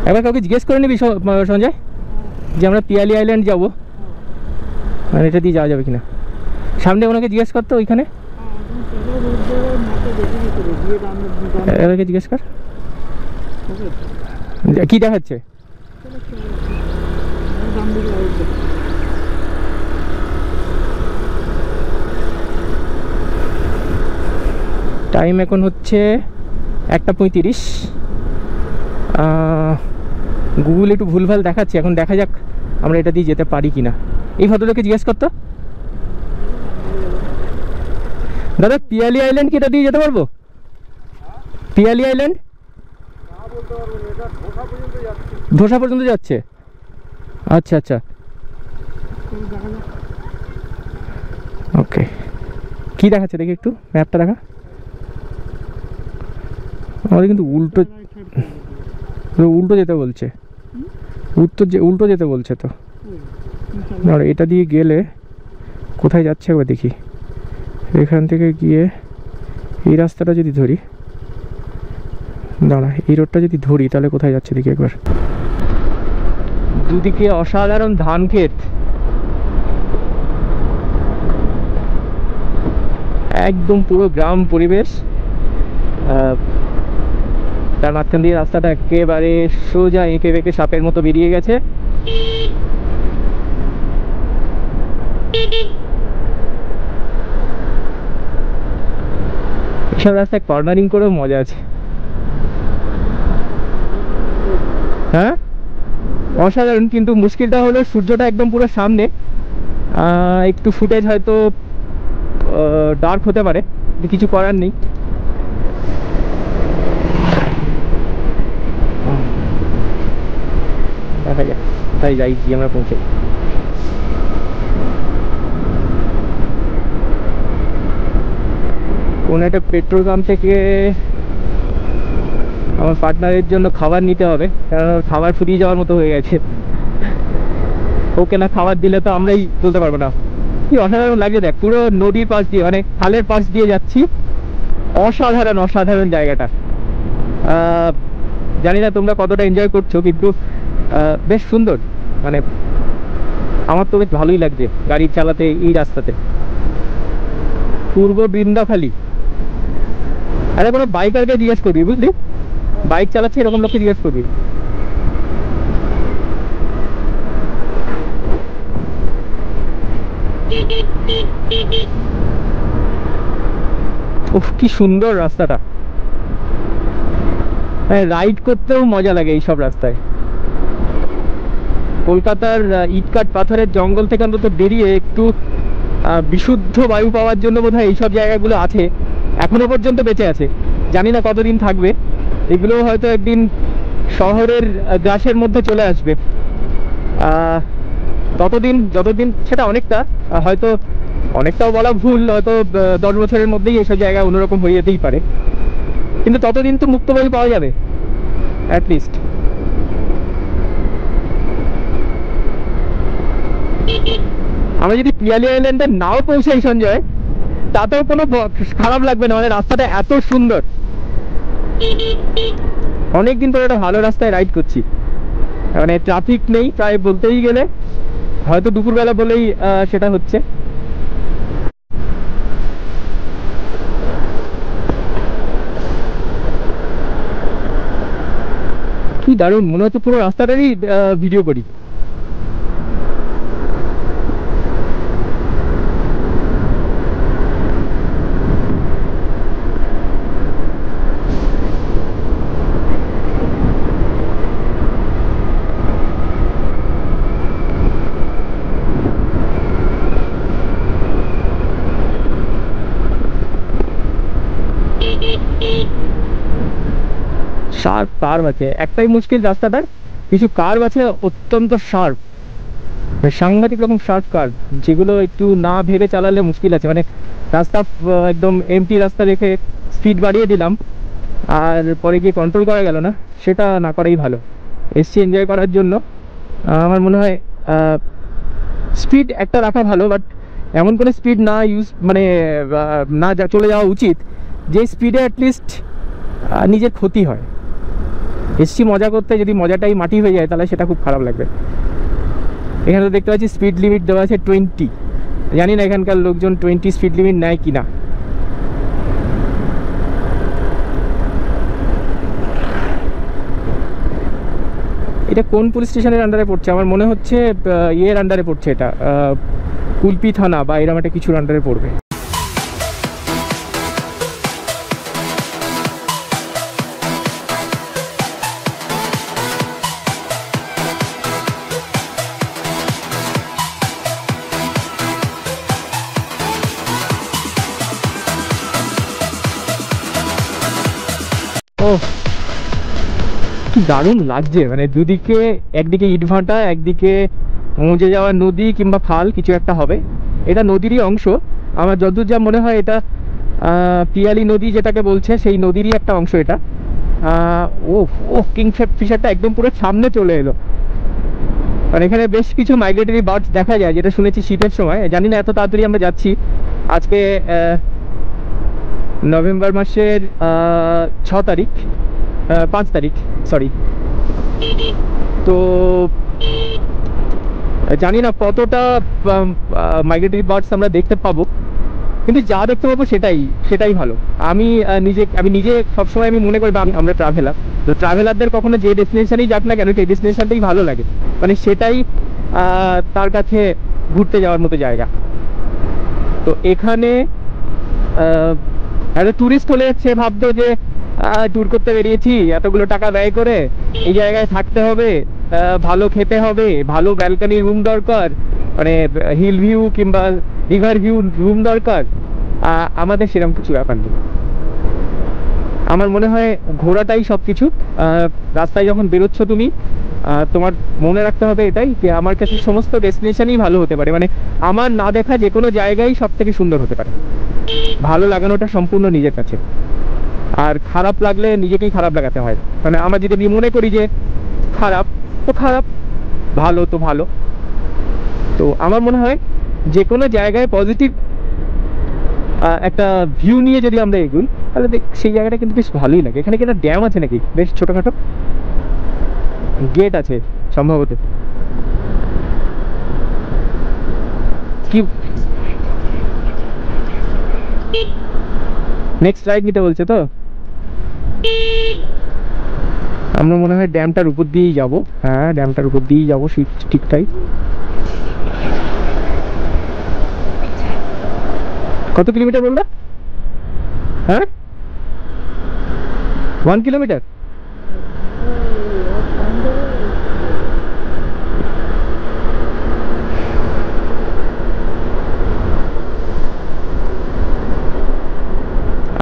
একবার কাউকে জিজ্ঞেস করে নিবি সঞ্জয় যে আমরা পিয়ালি আইল্যান্ড যাবো, আর এটা দিয়ে যাওয়া যাবে কিনা। সামনে ওনাকে জিজ্ঞেস করতো ওইখানে, এবারকে জিজ্ঞেস কর কি দেখাচ্ছে। টাইম এখন হচ্ছে 1:35। গুগল একটু ভুলভাল দেখাচ্ছে, এখন দেখা যাক আমরা এটা দিয়ে যেতে পারি কিনা। এই ভদ্রলোককে জিজ্ঞেস করতো, দাদা পিয়ালি আইল্যান্ড কি এটা দিয়ে যেতে পারবো? পিয়ালি আইল্যান্ড ধোসা পর্যন্ত যাচ্ছে। আচ্ছা আচ্ছা, ওকে। কি দেখাচ্ছে দেখি একটু ম্যাপটা দেখা। আমাদের কিন্তু উল্টো উল্টো যেতে বলছে, উল্টো যেতে বলছে তো। আর এটা দিয়ে গেলে কোথায় যাচ্ছে একবার দেখি। এখান থেকে গিয়ে এই রাস্তাটা যদি ধরি, দাঁড়া এই রোডটা যদি ধরি তাহলে কোথায় যাচ্ছে দেখি একবার। দুদিকে অসাধারণ ধান ক্ষেত, একদম পুরো গ্রাম পরিবেশ। তার মাঝখান দিয়ে রাস্তাটা একেবারে সোজা এঁকে বেঁকে সাপের মতো বেরিয়ে গেছে। এসব রাস্তায় কর্নারিং করেও মজা আছে। হ্যাঁ অসাধারণ, কিন্তু মুশকিলটা হলো সূর্যটা একদম পুরো সামনে, একটু ফুটেজ হয়তো ডার্ক হতে পারে, কিছু করার নেই। দেখা যাক তাই যাই গিয়ে আমরা পৌঁছে। কোন একটা পেট্রোল পাম্প থেকে আমার পার্টনারের জন্য খাবার নিতে হবে, কারণ খাবার ফুরিয়ে যাওয়ার মতো হয়ে গেছে। ওকে না খাবার দিলে তো আমরাই চলতে পারবো না। কি অসাধারণ লাগছে দেখ, পুরো নদীর পাশ দিয়ে মানে খালের পাশ দিয়ে যাচ্ছি। অসাধারণ অসাধারণ জায়গাটা। জানি না তোমরা কতটা এনজয় করছো, কিন্তু বেশ সুন্দর। মানে আমার তো বেশ ভালোই লাগছে গাড়ি চালাতে এই রাস্তাতে। পূর্ব বৃন্দাখালী। আরে কোনো বাইকারকে জিজ্ঞেস করবি, বুঝলি, বাইক চালাচ্ছে এরকম লোককে জিজ্ঞেস করবি। উফ কি সুন্দর রাস্তাটা, রাইড করতেও মজা লাগে এইসব রাস্তায়। কলকাতার ইটকাট পাথরের জঙ্গল থেকে অন্তত বেরিয়ে একটু বিশুদ্ধ বায়ু পাওয়ার জন্য বোধহয় এইসব জায়গাগুলো আছে, এখনো পর্যন্ত বেঁচে আছে। জানি না কতদিন থাকবে, এগুলো হয়তো একদিন শহরের গ্রাসের মধ্যে চলে আসবে। যতদিন সেটা অনেকটা, হয়তো অনেকটাও বলা ভুল, হয়তো 10 বছরের মধ্যেই এইসব জায়গা অন্যরকম হয়ে যেতেই পারে, কিন্তু ততদিন তো মুক্ত বায়ু পাওয়া যাবে অ্যাটলিস্ট। আমরা যদি পিয়ালি আইল্যান্ডে নাও পৌঁছাই সঞ্জয়, তাতেও কোনো খারাপ লাগবে না, মানে রাস্তাটা এত সুন্দর। অনেকদিন পরে একটা ভালো রাস্তায় রাইড করছি, মানে ট্রাফিক নেই প্রায় বলতেই গেলে, হয়তো দুপুরবেলা বলেই সেটা হচ্ছে। কি দারুণ, মনে হচ্ছে পুরো রাস্তাটারই ভিডিও করি। শার্প কার্ভ আছে, একটাই মুশকিল রাস্তাটার, কিছু কার্ভ আছে অত্যন্ত শার্প, সাংঘাতিক রকম শার্প কার্ভ, যেগুলো একটু না ভেবে চালালে মুশকিল আছে। মানে রাস্তা একদম এমটি রাস্তা রেখে স্পিড বাড়িয়ে দিলাম, আর পরে গিয়ে কন্ট্রোল করা গেল না, সেটা না করাই ভালো। এসছি এনজয় করার জন্য, আমার মনে হয় স্পিড একটা রাখা ভালো, বাট এমন কোনো স্পিড না মানে না চলে যাওয়া উচিত যে স্পিডে অ্যাটলিস্ট নিজের ক্ষতি হয়। এসছি মজা করতে, যদি মজাটাই মাটি হয়ে যায় তাহলে সেটা খুব খারাপ লাগবে। এখানে তো দেখতে পাচ্ছি স্পিড লিমিট দেওয়া আছে 20। জানি না এখানকার লোকজন 20 স্পিড লিমিট নেয় কি না। এটা কোন পুলিশ স্টেশনের আন্ডারে পড়ছে? আমার মনে হচ্ছে ইয়ের আন্ডারে পড়ছে, এটা কুলপি থানা বা এরকম একটা কিছুর আন্ডারে পড়বে। ও কি দারুণ লাগছে, মানে দুদিকে, একদিকে ইটভাটা, একদিকে মুজে যাওয়া নদী কিংবা খাল কিছু একটা হবে। এটা নদীরই অংশ, আমার যতদূর যা মনে হয় এটা পিয়ালি নদী যেটাকে বলছে সেই নদীরই একটা অংশ এটা। ও ও কিংফিশারটা একদম পুরো সামনে চলে এলো। আর এখানে বেশ কিছু মাইগ্রেটরি বার্ডস দেখা যায়, যেটা শুনেছি শীতের সময়। জানি না এত তাড়াতাড়ি আমরা যাচ্ছি। আজকে নভেম্বর মাসের 6 তারিখ, 5 তারিখ সরি। তো জানি না কতটা মাইগ্রেটরি বার্ডস আমরা দেখতে পাবো, কিন্তু যা দেখতে পাবো সেটাই ভালো। আমি নিজে সবসময় আমি মনে করি আমরা ট্রাভেলার, তো ট্রাভেলারদের কখনো যে ডেস্টিনেশনেই যাক না কেন সেই ডেস্টিনেশনটাই ভালো লাগে, মানে সেটাই তার কাছে ঘুরতে যাওয়ার মতো জায়গা। তো এখানে একটা ট্যুরিস্ট হলে সে ভাবতো যে ট্যুর করতে বেরিয়েছি, এতগুলো টাকা ব্যয় করে এই জায়গায় থাকতে হবে, ভালো খেতে হবে, ভালো ব্যালকনি রুম দরকার, মানে হিল ভিউ কিংবা রিভার ভিউ রুম দরকার। আমাদের সেরকম কিছু ব্যাপার নেই। আমার মনে হয় ঘোরাটাই সব কিছু। রাস্তায় যখন বেরোচ্ছ তুমি, তোমার মনে রাখতে হবে এটাই যে আমার কাছে সমস্ত ডেস্টিনেশনই ভালো হতে পারে, মানে আমার না দেখা যে কোনো জায়গায় সব থেকে সুন্দর হতে পারে। ভালো লাগানোটা সম্পূর্ণ নিজের কাছে, আর খারাপ লাগলে নিজেকেই খারাপ লাগাতে হয়। মানে আমরা যদি মনে করি যে খারাপ তো খারাপ, ভালো তো ভালো। তো আমার মনে হয় যে কোনো জায়গায় পজিটিভ একটা ভিউ নিয়ে যদি আমরা এগুই তাহলে সেই জায়গাটা কিন্তু বেশ ভালোই লাগে। এখানে কি একটা ড্যাম আছে নাকি? বেশ ছোটখাটো গেট আছে সম্ভবত। কি নেক্সট রাইড নিতে বলছে তো? আমরা মনে হয় ড্যামটার উপর দিয়েই যাব। হ্যাঁ, ড্যামটার উপর দিয়েই যাবো ঠিকঠাক। কত কিলোমিটার বললো? হ্যাঁ, 1 কিলোমিটার।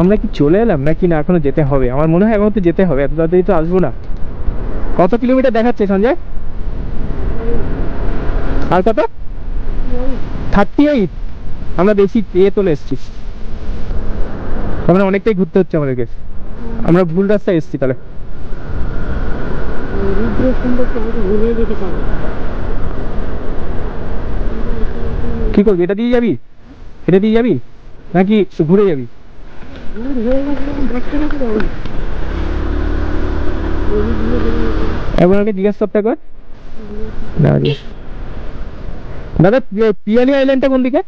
আমরা কি চলে এলাম নাকি না এখনো যেতে হবে? আমার মনে হয় এখন তো যেতে হবে, এত তাড়াতাড়ি তো আসবো না। কত কিলোমিটার দেখাচ্ছে সঞ্জয়? আর কত? 38। আমরা বেশি চলে এসেছি, আমরা অনেকটাই ঘুরতে হচ্ছে আমাদেরকে। আমরা ভুল রাস্তায় এসেছি তাহলে। কি করবি? এটা দিয়ে যাবি? এটা দিয়ে যাবি নাকি ঘুরে যাবি? এখন আগে জিজ্ঞাসা করতে কর দাদা, পিয়ালি আইল্যান্ডটা কোন দিকে?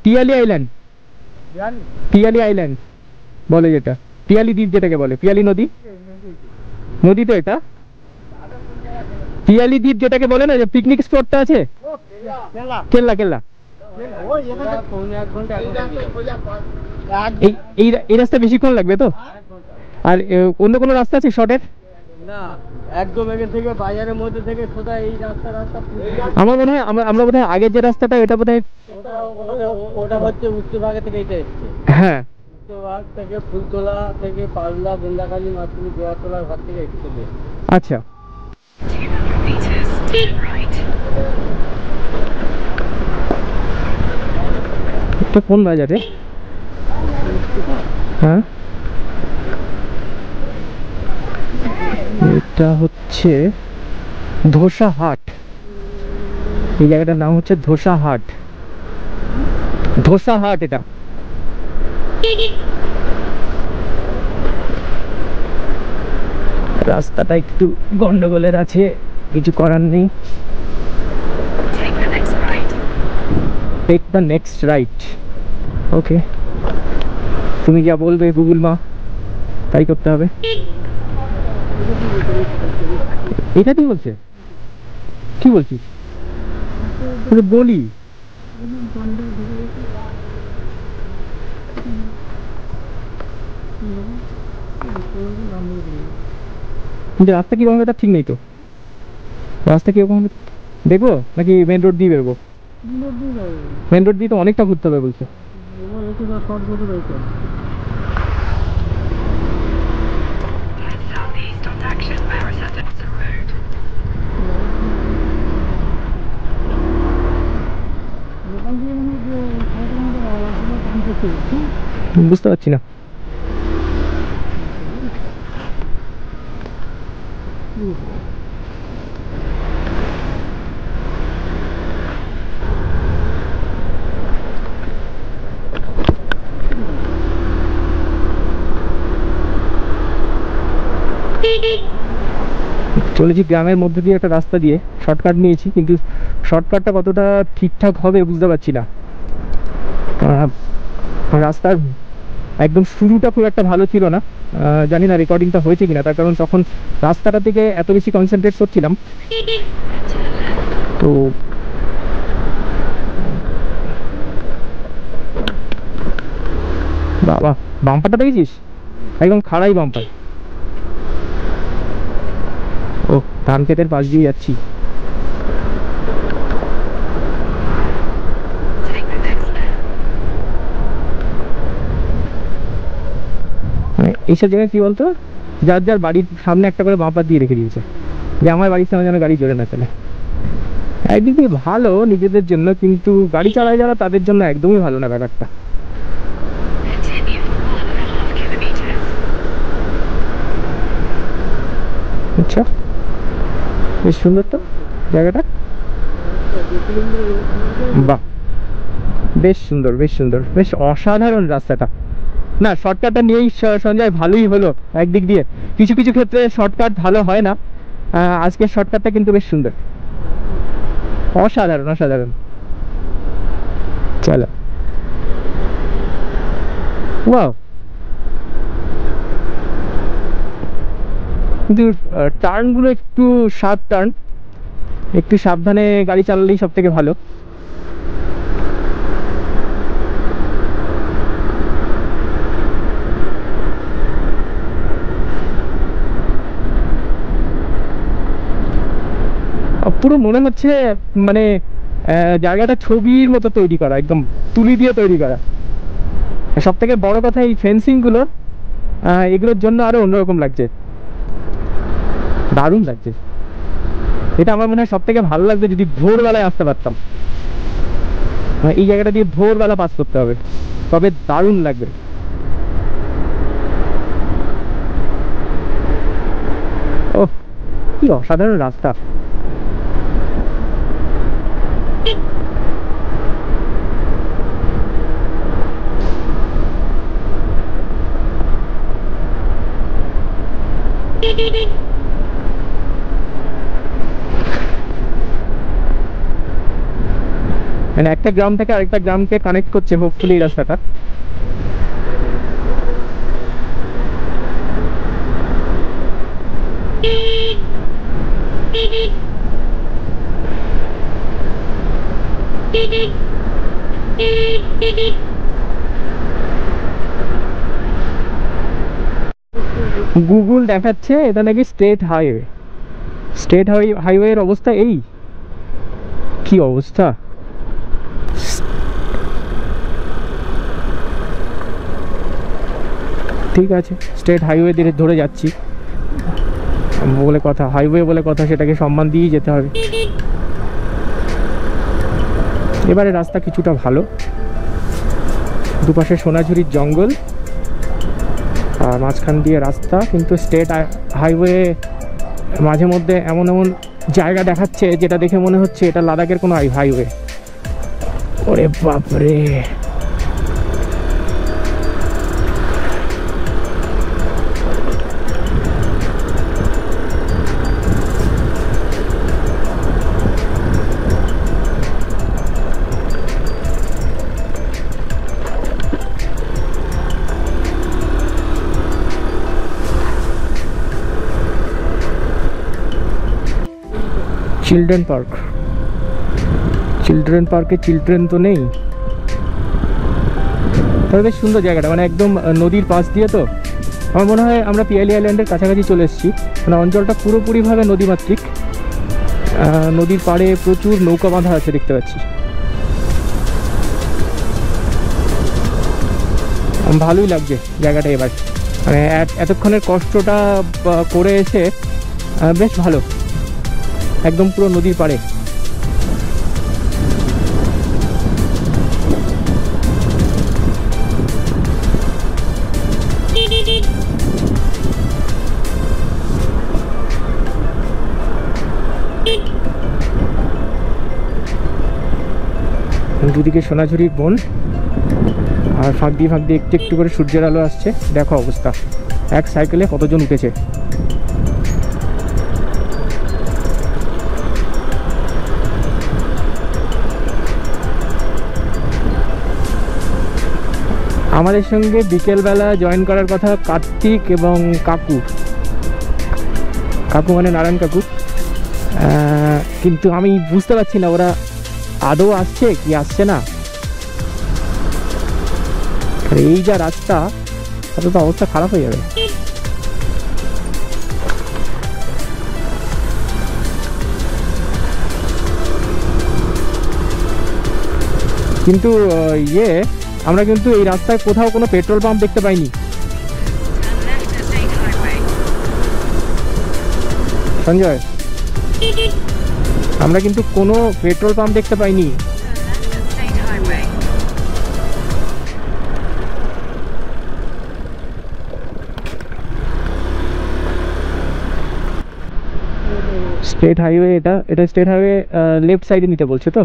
পিয়ালি আইল্যান্ড, পিয়ালি আইল্যান্ড বলে যেটা, পিয়ালি দ্বীপ যেটাকে বলে, পিয়ালি নদী, নদী তো এটা পিয়ালি দ্বীপ যেটাকে বলে না, যে পিকনিক স্পটটা আছে কেল্লা কেল্লা। এই রাস্তা বেশিক্ষণ লাগবে তো? আর অন্য কোনো রাস্তা আছে শর্টের? না, একদম এখান থেকে বাজারের মধ্যে থেকে সোজা এই রাস্তা। আমার মনে হয় আমরা বোধহয় আগের যে রাস্তাটা, এটা বোধহয় ওটা হচ্ছে উত্তরভাগে থেকে এটা এসছে। হ্যাঁ, উত্তরভাগ থেকে ফুলতলা থেকে পারলা বৃন্দাকালী মাতৃ গোয়াতলার ঘর থেকে এসছে। আচ্ছা, এটা কোন বাজারে? হ্যাঁ, এটা হচ্ছে ধোসা হাট। এই জায়গাটার নাম হচ্ছে ধোসা হাট। ধোসা হাট এটা। রাস্তাটা একটু গন্ডগোলের আছে, কিছু করার নেই। Take the next right. Okay, তুমি যা বলবে গুগল মা তাই করতে হবে। এটা কি বলছে? কি বলছিস? বলি কিন্তু রাস্তা কিরকম হবে তার ঠিক নেই তো। রাস্তা কিরকম হবে দেখবো নাকি মেন রোড দিয়ে বেরোবো? মেন রোড দিয়ে তো অনেকটা ঘুরতে হবে বলছে। বুঝতে পারছি না। চলেছি গ্রামের মধ্যে দিয়ে একটা রাস্তা দিয়ে, শর্টকাট নিয়েছি, কিন্তু শর্টকাটটা কতটা ঠিকঠাক হবে বুঝতে পারছি না। রাস্তার একদম শুরুটা খুব একটা ভালো ছিল না, জানি না রেকর্ডিংটা হয়েছে কিনা, তার কারণ তখন রাস্তাটা থেকে এত বেশি কনসেন্ট্রেট করছিলাম। তো বাবা, বাম্পারটা দেখেছিস? একদম খাড়াই বাম্পার। ও, ধান ক্ষেতের পাশ দিয়ে যাচ্ছি। এইসব জায়গায় কি বলতো, যার যার বাড়ির সামনে একটা করে বাম্পার দিয়ে রেখে দিয়েছে, যে আমার বাড়ির সামনে যেন গাড়ি জোরে না চলে। একদিক দিয়ে ভালো নিজেদের জন্য, কিন্তু গাড়ি চালায় যারা তাদের জন্য একদমই ভালো না ব্যাপারটা। আচ্ছা, বেশ সুন্দর তো জায়গাটা। বাহ, বেশ সুন্দর, বেশ সুন্দর, বেশ অসাধারণ রাস্তাটা। না, শর্টকাটটা নিয়েই সঞ্জয় ভালোই হলো একদিক দিয়ে। কিছু কিছু ক্ষেত্রে শর্টকাট ভালো হয় না, আজকের শর্টকাটটা কিন্তু বেশ সুন্দর, অসাধারণ অসাধারণ। চলো, ওয়াও। কিন্তু টার্নগুলো একটু শার্প টার্ন, একটু সাবধানে গাড়ি চালালেই সব থেকে ভালো। পুরো মনে হচ্ছে মানে জায়গাটা ছবির মতো তৈরি করা, একদম তুলি দিয়ে তৈরি করা। সব থেকে বড় কথা, এই ফেন্সিং গুলো, এগুলোর জন্য আরো অন্যরকম লাগছে, দারুণ লাগছে। এটা আমার মনে হয় সব থেকে ভালো লাগবে যদি ভোরবেলায় আসতে পারতাম। এই জায়গাটা দিয়ে ভোরবেলা পাস করতে হবে, তবে দারুণ লাগবে। ও, কি অসাধারণ রাস্তা। মানে একটা গ্রাম থেকে আরেকটা গ্রামকে কানেক্ট করছে হোপফুলি এই রাস্তাটা। গুগল দেখাচ্ছে এটা নাকি স্টেট হাইওয়ে। স্টেট হাইওয়ের অবস্থা এই, কি অবস্থা। ঠিক আছে, স্টেট হাইওয়ে দিয়ে ধরে যাচ্ছি বলে কথা, হাইওয়ে বলে কথা, সেটাকে সম্মান দিয়েই যেতে হবে। এবারে রাস্তা কিছুটা ভালো, দুপাশে সোনাঝুরির জঙ্গল আর মাঝখান দিয়ে রাস্তা, কিন্তু স্টেট হাইওয়ে মাঝে মধ্যে এমন এমন জায়গা দেখাচ্ছে যেটা দেখে মনে হচ্ছে এটা লাদাখের কোনো হাইওয়ে। ওরে বাপরে, চিলড্রেন পার্ক, চিলড্রেন পার্কে চিলড্রেন তো নেই, তবে বেশ সুন্দর জায়গাটা, মানে একদম নদীর পাশ দিয়ে। তো আমার মনে হয় আমরা পিয়ালি আইল্যান্ডের কাছাকাছি চলে এসেছি, মানে অঞ্চলটা পুরোপুরিভাবে নদীমাতৃক। নদীর পাড়ে প্রচুর নৌকা বাঁধা আছে দেখতে পাচ্ছি। ভালোই লাগছে জায়গাটা এবার, মানে এতক্ষণের কষ্টটা করে এসে বেশ ভালো, একদম পুরো নদীর পাড়ে। দুদিকে সোনাঝুরির বন, আর ফাঁক দিয়ে একটু একটু করে সূর্যের আলো আসছে। দেখো অবস্থা, এক সাইকেলে কতজন উঠেছে। আমাদের সঙ্গে বিকেলবেলা জয়েন করার কথা কার্তিক এবং কাকু, কাকু মানে নারায়ণ কাকু, কিন্তু আমি বুঝতে পারছি না ওরা আদৌ আসছে কি আসছে না। এই যা রাস্তা, তাতে তো অবস্থা খারাপ হয়ে যাবে। কিন্তু আমরা কিন্তু এই রাস্তায় কোথাও কোনো পেট্রোল পাম্প দেখতে পাইনি। সঞ্জয়, আমরা কিন্তু কোনো পেট্রোল পাম্প দেখতে পাইনি। স্টেট হাইওয়ে, এটা স্টেট হাইওয়ে লেফট সাইডে নিতে বলছে তো।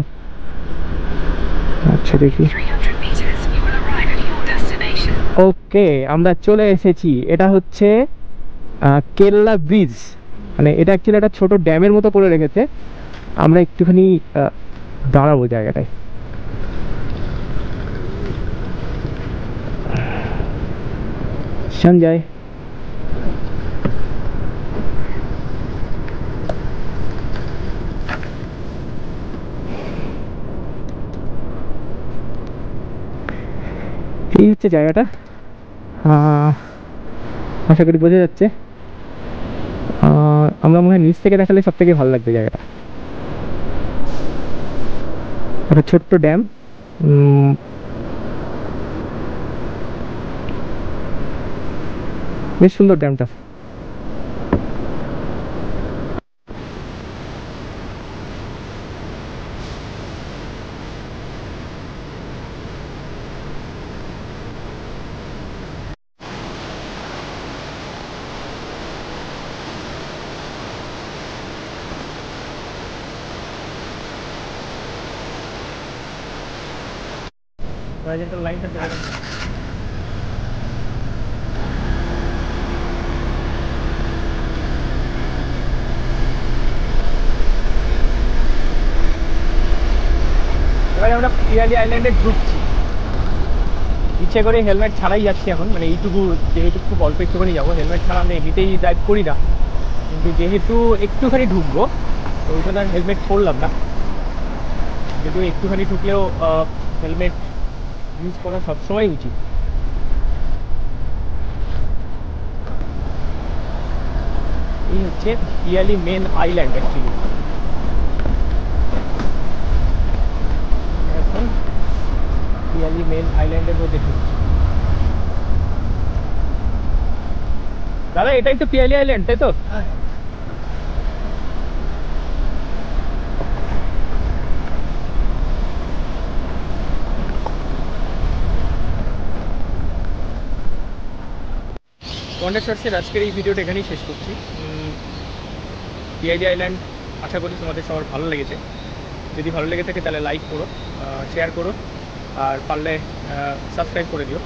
আচ্ছা দেখি, ওকে আমরা চলে এসেছি। এটা হচ্ছে কেল্লা ব্রিজ, মানে এটা অ্যাকচুয়ালি একটা ছোট ড্যামের মতো করে রেখেছে। আমরা একটুখানি দাঁড়াবো জায়গাটায়। সঞ্জয়, এই হচ্ছে জায়গাটা, আশা করি বোঝা যাচ্ছে। আমরা মনে হয় নিচ থেকে দেখালে সব থেকে ভালো লাগবে জায়গাটা। একটা ছোট্ট ড্যাম, বেশ সুন্দর ড্যামটা। লাইনটা এবারে আমরা পিয়ালি আইল্যান্ডে ঢুকছি। ইচ্ছে করে হেলমেট ছাড়াই যাচ্ছি এখন, মানে এইটুকু যেহেতু খুব অল্প একটুখানি যাবো, হেলমেট ছাড়া আমরা এমনিতেই ড্রাইভ করি না, কিন্তু যেহেতু একটুখানি ঢুকবো তো ওই জন্য হেলমেট পরলাম না। যেহেতু একটুখানি ঢুকলেও হেলমেট ইউজ করা সবসময় উচিত। এই হচ্ছে পিয়ালি মেন আইল্যান্ড অ্যাকচুয়ালি। এখন পিয়ালি মেন আইল্যান্ডের মধ্যে ঢুকছি। দাদা এটাই তো পিয়ালি আইল্যান্ড, তাই তো? ওয়ান্ডার শর্টসের আজকের এই ভিডিওটা এখানেই শেষ করছি। পিয়ালি আইল্যান্ড আশা করি তোমাদের সবার ভালো লেগেছে। যদি ভালো লেগে থাকে তাহলে লাইক করো, শেয়ার করো, আর পারলে সাবস্ক্রাইব করে দিও।